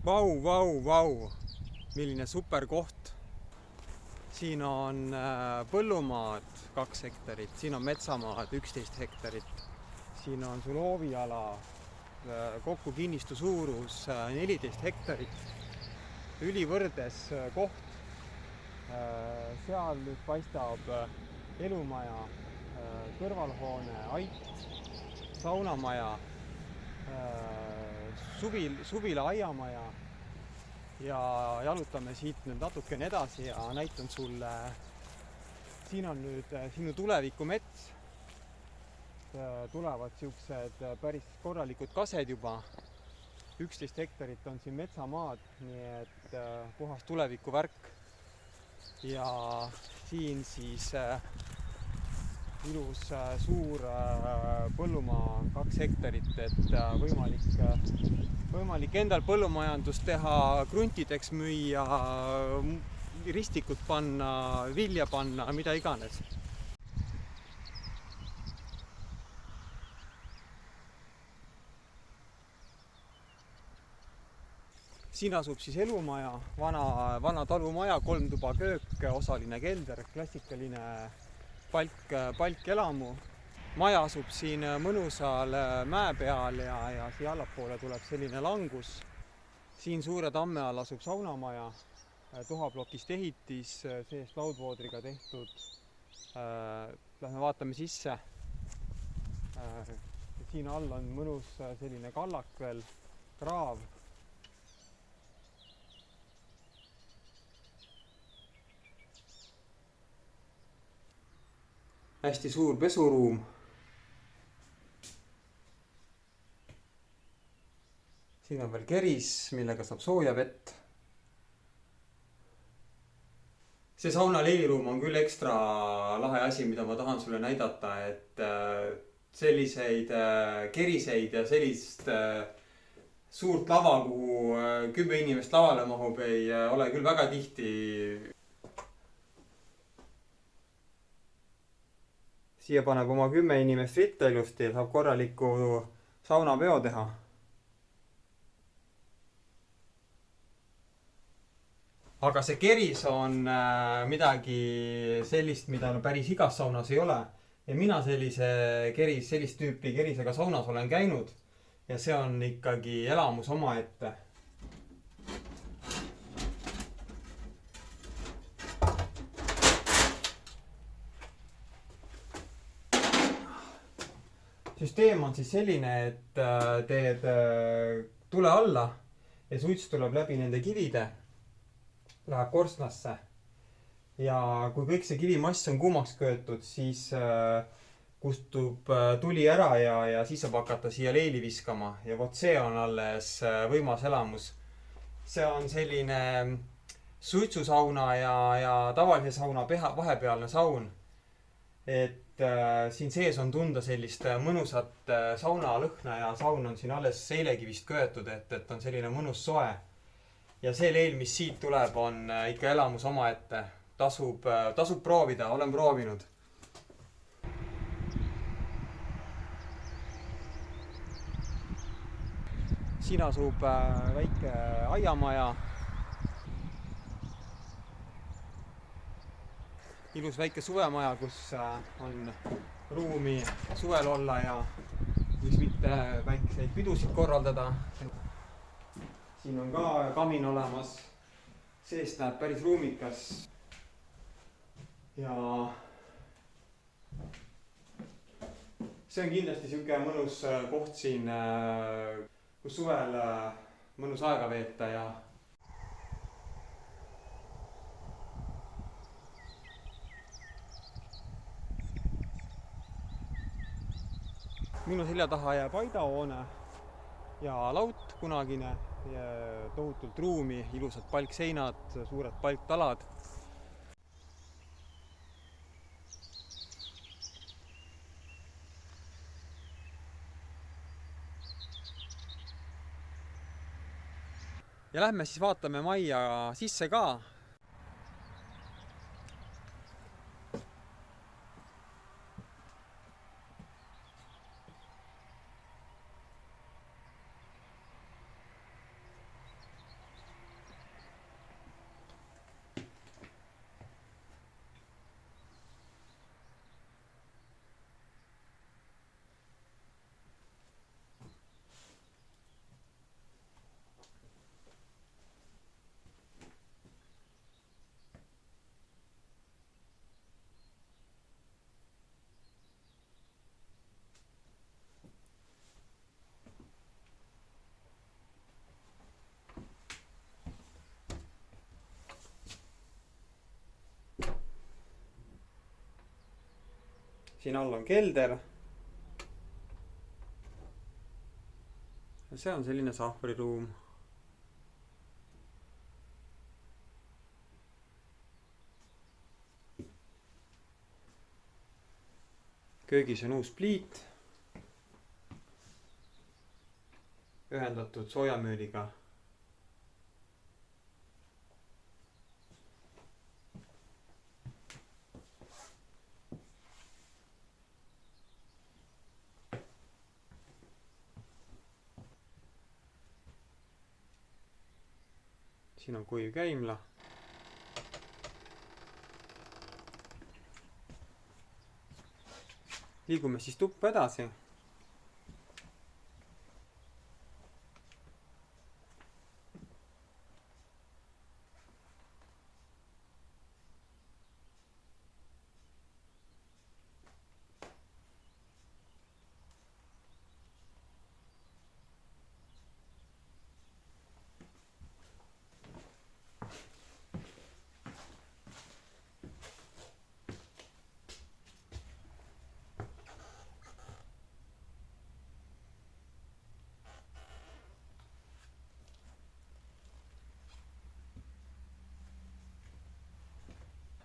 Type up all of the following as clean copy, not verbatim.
Vau, vau, vau, milline super koht. Siin on põllumaad 2 hektarit, siin on metsamaad 11 hektarit. Siin on sul hooviala, kokku kinnistu suurus 14 hektarit. Ülivõrdes koht. Seal nüüd paistab elumaja, kõrvalhoone, ait, saunamaja, suvila aiamaja ja jalutame siit nüüd natukene edasi ja näitan sulle. Siin on nüüd sinu tulevikumets. Tulevad siuksed päris korralikud kased juba. 11 hektarit on siin metsamaad, nii et puhas tulevikuvärk. Ja siin siis ilus suur põllumaa 2 hektarit, et võimalik endal põllumajandust teha, kruntideks müüa, ristikut panna, vilja panna, mida iganes. Siin asub siis elumaja, vana talumaja, 3 tuba köök, osaline kelder, klassikaline palkelamu. Maja asub siin mõnusal mäe peal ja siia allapoole tuleb selline langus. Siin suure tamme all asub saunamaja, tuhaplokist ehitis, seest laudvoodriga tehtud. Lähme vaatame sisse. Siin all on mõnus selline kallak veel, kraav. Hästi suur pesuruum. Siin on veel keris, millega saab sooja vett. See sauna leiliruum on küll ekstra lahe asi, mida ma tahan sulle näidata, et selliseid keriseid ja sellist suurt lava, kuhu 10 inimest lavale mahub, ei ole küll väga tihti. Siia paneb oma 10 inimest ritta ilusti, saab korraliku saunapeo teha. Aga see keris on midagi sellist, mida päris igas saunas ei ole. Ja mina sellist tüüpi kerisega saunas olen käinud. Ja see on ikkagi elamus omaette. Süsteem on siis selline, et teed tule alla ja suits tuleb läbi nende kivide, läheb korstnasse. Ja kui kõik see kivimass on kuumaks köetud, siis kustub tuli ära ja siis saab hakata siia leili viskama. Ja vot see on alles võimas elamus. See on selline suitsusauna ja tavalise sauna vahepealne saun. Et siin sees on tunda sellist mõnusat sauna lõhna ja saun on siin alles seilekivist köetud, et on selline mõnus soe. Ja see leil, mis siit tuleb, on ikka elamus omaette. Tasub proovida, olen proovinud. Siin asub väike aiamaja. Ilus väike suvemaja, kus on ruumi suvel olla ja võiks mitte väikeseid pidusid korraldada. Siin on ka kamin olemas. Seest näeb päris ruumikas. Ja see on kindlasti siuke mõnus koht siin, kus suvel mõnus aega veeta ja minu selja taha jääb aidahoone ja laut kunagine, tohutult ruumi, ilusad palkseinad, suured palktalad. Ja lähme siis vaatame majja sisse ka. siin all on kelder. See on selline sahvriruum. Köögis on uus pliit. Ühendatud soojamüüriga. Siin on kuiv käimla. Liigume siis tuppa edasi.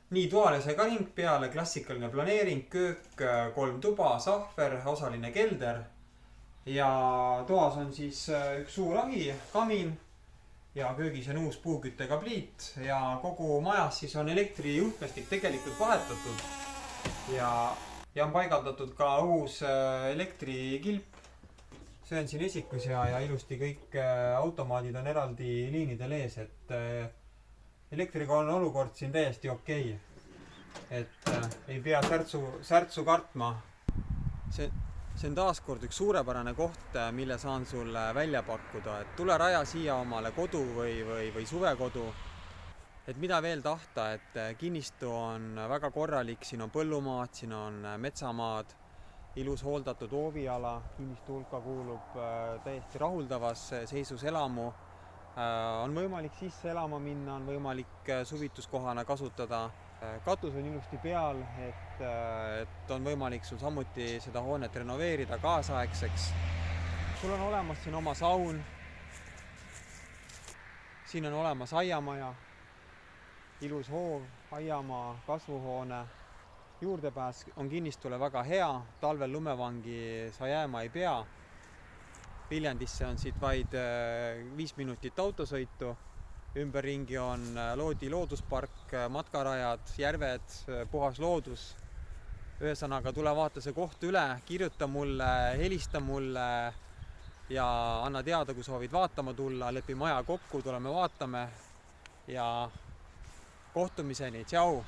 Nii, toale sai ka hing peale, klassikaline planeering, köök, 3 tuba, sahver, osaline kelder. Ja toas on siis üks suur ahi, kamin ja köögis on uus puuküttega pliit ja kogu majas siis on elektrijuhtmestik tegelikult vahetatud. Ja on paigaldatud ka uus elektrikilp. See on siin esikus ja ilusti kõik automaadid on eraldi liinidel ees, et elektriga on olukord siin täiesti okei. Et ei pea särtsu kartma. See on taaskord üks suurepärane koht, mille saan sulle välja pakkuda. Et tule raja siia omale kodu või suvekodu. Et mida veel tahta, et kinnistu on väga korralik. Siin on põllumaad, siin on metsamaad, ilus hooldatud hooviala. Kinnistu hulka kuulub täiesti rahuldavas seisus elamu. On võimalik sisse elama minna, on võimalik suvituskohana kasutada. Katus on ilusti peal, et on võimalik sul samuti seda hoonet renoveerida kaasaegseks. Sul on olemas siin oma saun. Siin on olemas aiamaja, ilus hoov, aiamaa, kasvuhoone. Juurdepääs on kinnistule väga hea, talvel lumevangi sa jääma ei pea. Viljandisse on siit vaid 5 minutit autosõitu. Ümberringi on Loodi looduspark, matkarajad, järved, puhas loodus. Ühesõnaga, tule vaata see koht üle, kirjuta mulle, helista mulle ja anna teada, kui soovid vaatama tulla. Lepime aja kokku, tuleme vaatame ja kohtumiseni. Tšau!